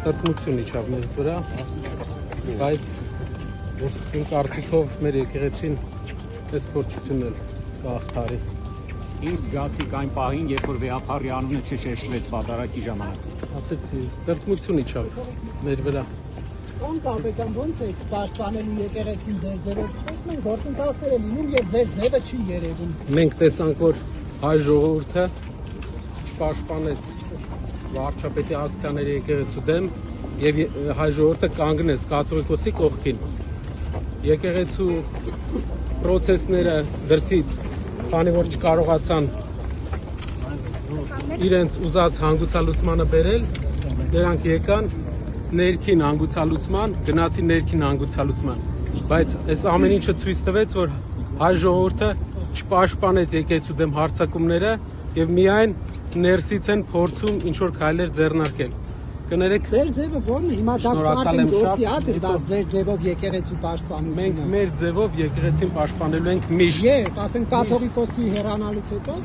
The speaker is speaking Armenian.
Տրտմություն իջավ մեզ վրա, բայց իմ կարծիքով մեր եկեղեցին այս փորձությունն էլ կհաղթարի։ Ինչ զգացիք այն պահին, երբ որ վեհափառի անունը չշեշտվեց պատարագի ժամանակ։ Ասեցի, տրտմություն իջավ մեր վրա։ Ո՞ն կապետան ոնց է պաշտպանելու եկեղեցին ձեր ձևով։ Տեսնում ենք գործընթացներ են լինում եւ ձեր ձևը չի երևում։ Մենք տեսանք, որ հայ ժողովուրդը չպաշտպանեց վարչապետի ակցիաների եկեղեցու դեմ եւ հայ ժողովուրդը կանգնեց կաթողիկոսի կողքին։ Եկեղեցու process-ները դրսից, քանի որ չկարողացան իրենց ուզած հանգուցալուծմանը բերել, դրանք եկան ներքին հանգուցալուծման, գնացին ներքին հանգուցալուծման, բայց այս ամեն ինչը ցույց տվեց, որ հայ ժողովուրդը չպաշտպանեց եկեղեցու դեմ հարձակումները եւ միայն ներսից են փորձում ինչ որ քայլեր ձեռնարկել։ Կներեք, ձեր ձևը ո՞րն է։ Հիմա դա պարտին գործի ա դրված ձեր ձևով եկեղեցու պաշտպանությունը։ մենք մեր ձևով եկեղեցին պաշտպանելու ենք միշտ։ Երբ, ասենք կաթողիկոսի հեռանալուց հետո